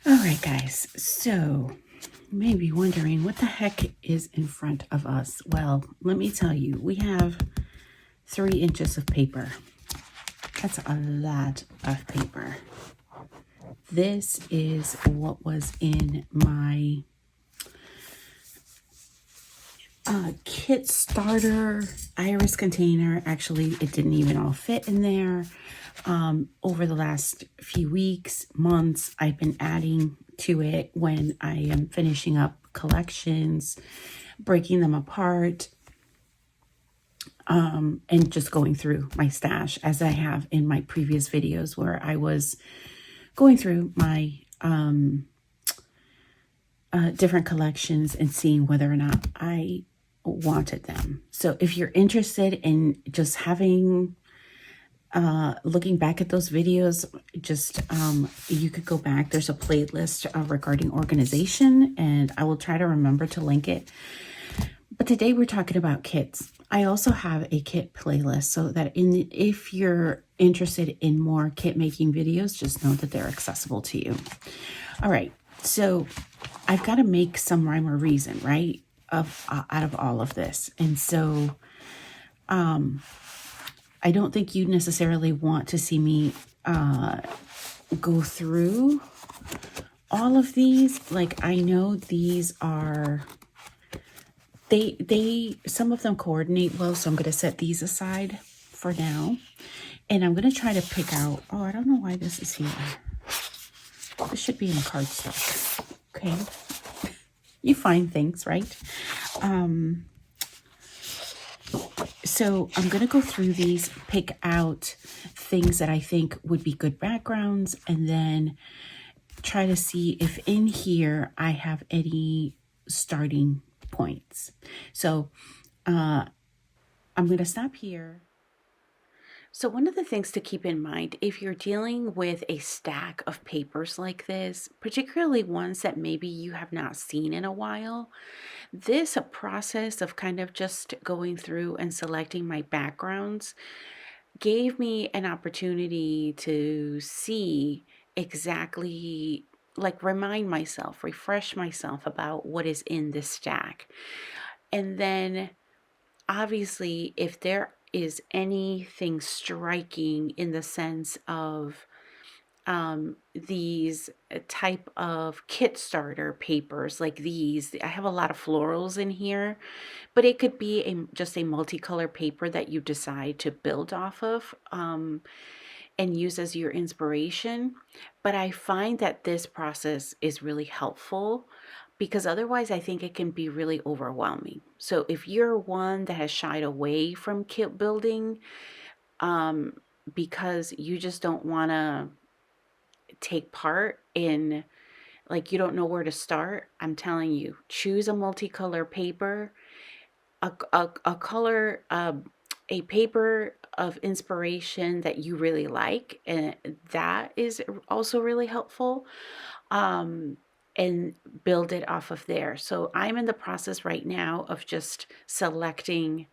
All right, guys. So you may be wondering what the heck is in front of us. Well, let me tell you, we have 3 inches of paper. That's a lot of paper. This is what was in my kit starter iris container. Actually, it didn't even all fit in there. Over the last few weeks, months, I've been adding to it when I am finishing up collections, breaking them apart, and just going through my stash as I have in my previous videos where I was going through my different collections and seeing whether or not I wanted them. So if you're interested in just having looking back at those videos, just you could go back. There's a playlist regarding organization, and I will try to remember to link it. But today we're talking about kits. I also have a kit playlist so that if you're interested in more kit making videos, just know that they're accessible to you. All right, so I've got to make some rhyme or reason, right, out of all of this. And so I don't think you necessarily want to see me go through all of these. Like, I know these are, some of them coordinate well, so I'm going to set these aside for now. And I'm going to try to pick out, oh, I don't know why this is here. This should be in cardstock. Okay. You find things, right? So I'm going to go through these, pick out things that I think would be good backgrounds, and then try to see if in here I have any starting points. So I'm going to stop here. So one of the things to keep in mind, if you're dealing with a stack of papers like this, particularly ones that maybe you have not seen in a while, this process of kind of just going through and selecting my backgrounds gave me an opportunity to see exactly, like, remind myself, refresh myself about what is in this stack. And then obviously, if there is anything striking in the sense of these type of kit starter papers like these, I have a lot of florals in here, but it could be just a multicolor paper that you decide to build off of and use as your inspiration. But I find that this process is really helpful because otherwise I think it can be really overwhelming. So if you're one that has shied away from kit building because you just don't want to take part in, like, you don't know where to start, I'm telling you, choose a multicolor paper, a color, a paper of inspiration that you really like, and that is also really helpful. And build it off of there. So I'm in the process right now of just selecting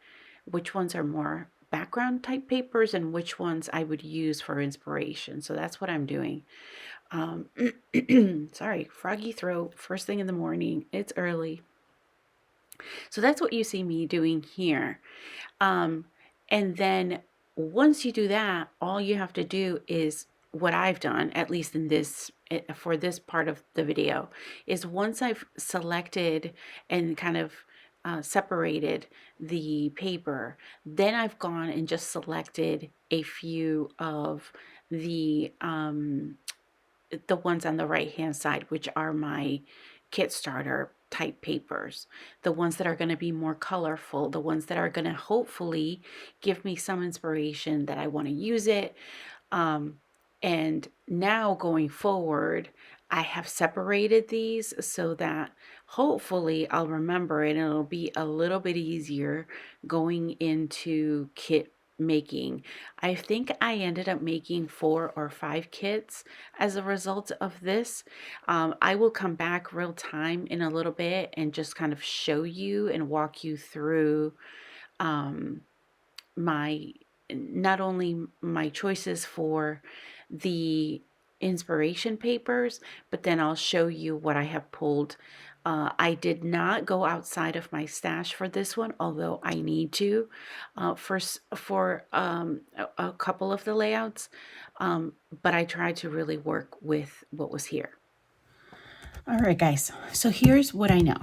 which ones are more background type papers and which ones I would use for inspiration. So that's what I'm doing. Sorry, froggy throat, first thing in the morning. It's early. So that's what you see me doing here. And then once you do that, all you have to do is what I've done, at least in this, for this part of the video, is once I've selected and kind of separated the paper, then I've gone and just selected a few of the ones on the right hand side, which are my kit starter type papers, the ones that are going to be more colorful, the ones that are going to hopefully give me some inspiration that I want to use it. And now going forward, I have separated these so that hopefully I'll remember it and it'll be a little bit easier going into kit making. I think I ended up making 4 or 5 kits as a result of this. I will come back real time in a little bit and just kind of show you and walk you through my, not only my choices for the inspiration papers, but then I'll show you what I have pulled. I did not go outside of my stash for this one, although I need to for a couple of the layouts, but I tried to really work with what was here. All right, guys, so here's what I know.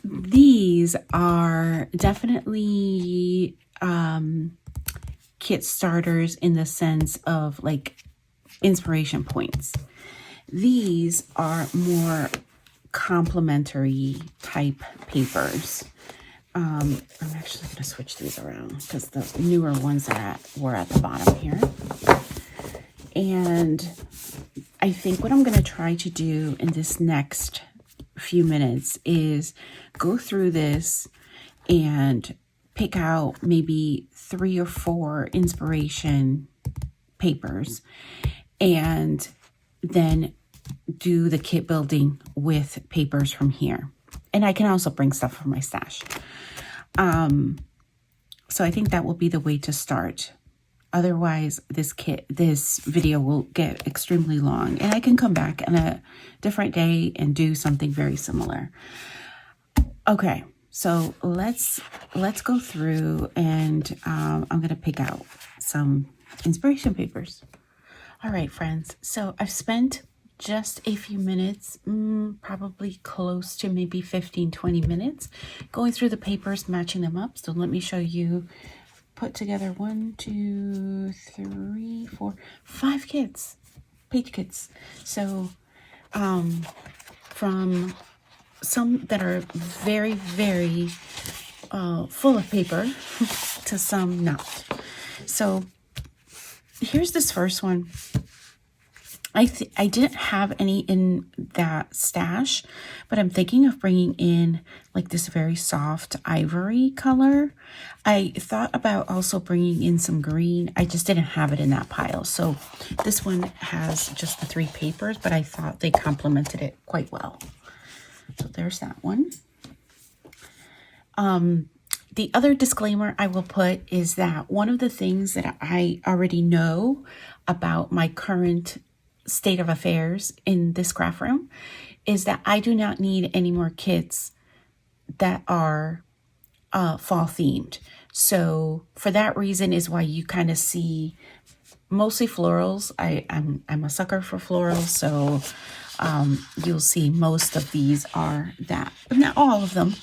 These are definitely kit starters in the sense of like inspiration points. These are more complementary type papers. I'm actually going to switch these around because the newer ones were at the bottom here. And I think what I'm going to try to do in this next few minutes is go through this and pick out maybe 3 or 4 inspiration papers and then do the kit building with papers from here. And I can also bring stuff from my stash. So I think that will be the way to start. Otherwise, this video will get extremely long, and I can come back on a different day and do something very similar. Okay, so let's go through, and I'm gonna pick out some inspiration papers. All right, friends. So I've spent just a few minutes, probably close to maybe 15-20 minutes, going through the papers, matching them up. So let me show you. Put together 1, 2, 3, 4, 5 kits, page kits. So from some that are very, very full of paper to some not. So here's this first one. I didn't have any in that stash, but I'm thinking of bringing in like this very soft ivory color. I thought about also bringing in some green. I just didn't have it in that pile. So this one has just the 3 papers, but I thought they complemented it quite well. So there's that one. The other disclaimer I will put is that one of the things that I already know about my current state of affairs in this craft room is that I do not need any more kits that are fall themed. So for that reason is why you kind of see mostly florals. I'm a sucker for florals, so you'll see most of these are that, but not all of them.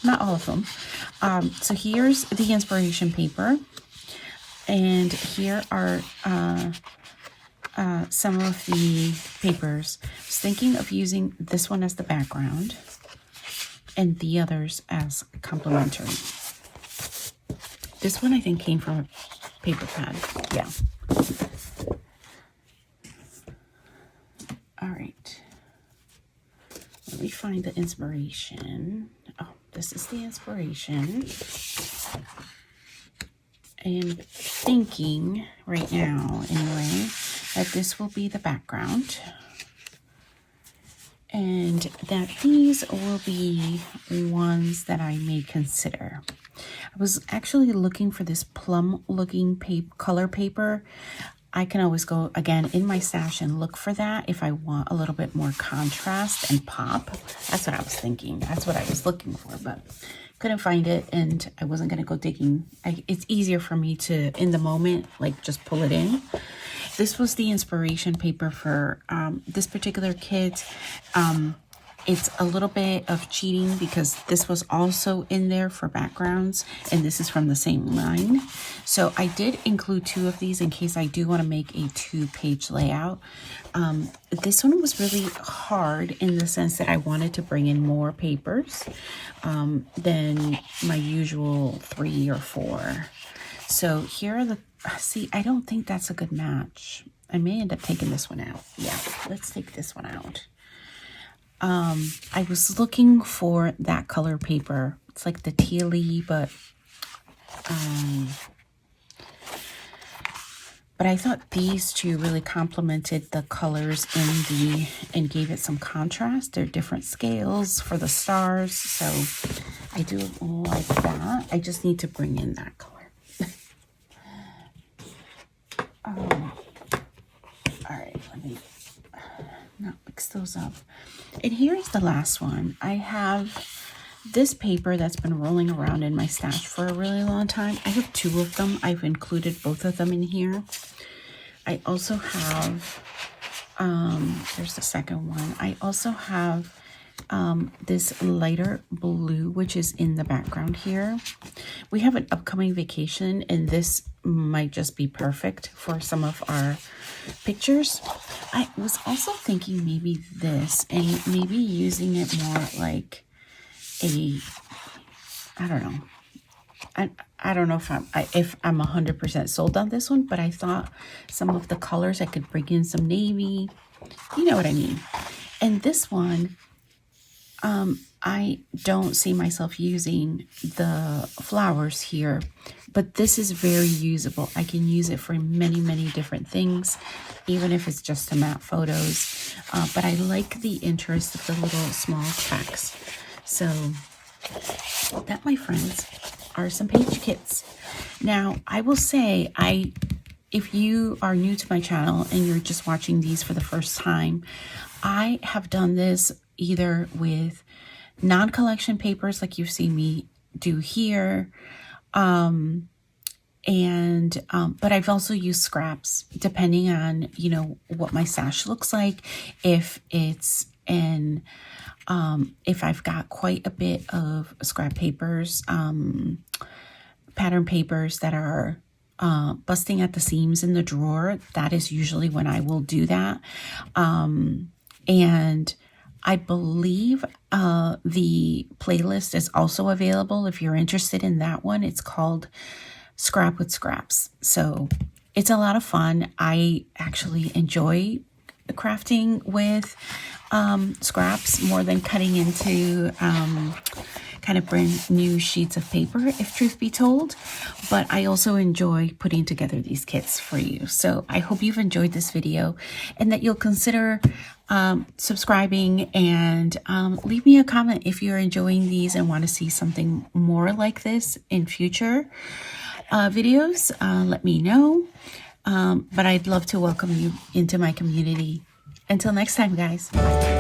So here's the inspiration paper, and here are some of the papers. I was thinking of using this one as the background and the others as complementary. This one I think came from a paper pad. Yeah. All right. Let me find the inspiration. Oh, this is the inspiration. And thinking right now, anyway, that this will be the background and that these will be ones that I may consider. I was actually looking for this plum looking color paper. I can always go again in my stash and look for that if I want a little bit more contrast and pop. That's what I was thinking. That's what I was looking for, but couldn't find it, and I wasn't going to go digging. It's easier for me to, in the moment, like just pull it in. This was the inspiration paper for this particular kit. It's a little bit of cheating because this was also in there for backgrounds, and this is from the same line. So I did include 2 of these in case I do want to make a 2-page layout. This one was really hard in the sense that I wanted to bring in more papers than my usual 3 or 4. So here are the, see, I don't think that's a good match. I may end up taking this one out. Yeah, let's take this one out. I was looking for that color paper. It's like the tealy, but I thought these 2 really complemented the colors and gave it some contrast. They're different scales for the stars, so I do like that. I just need to bring in that color. All right, let me not mix those up. And here's the last one. I have this paper that's been rolling around in my stash for a really long time. I have 2 of them. I've included both of them in here. I also have, there's the second one. I also have this lighter blue, which is in the background here. We have an upcoming vacation, and this might just be perfect for some of our pictures. I was also thinking maybe this, and maybe using it more like a, I don't know. I don't know if I'm 100% sold on this one, but I thought some of the colors, I could bring in some navy. You know what I mean. And this one, I don't see myself using the flowers here, but this is very usable. I can use it for many, many different things, even if it's just to map photos. But I like the interest of the little small cracks. So that, my friends, are some page kits. Now, I will say, if you are new to my channel and you're just watching these for the first time, I have done this either with non-collection papers like you've seen me do here, but I've also used scraps depending on, you know, what my stash looks like. If it's in, if I've got quite a bit of scrap papers, pattern papers that are busting at the seams in the drawer, that is usually when I will do that. And I believe the playlist is also available if you're interested in that one. It's called Scrap with Scraps. So it's a lot of fun. I actually enjoy crafting with scraps more than cutting into kind of brand new sheets of paper, if truth be told. But I also enjoy putting together these kits for you. So I hope you've enjoyed this video and that you'll consider subscribing, and leave me a comment if you're enjoying these and want to see something more like this in future videos. Let me know. But I'd love to welcome you into my community. Until next time, guys. Bye.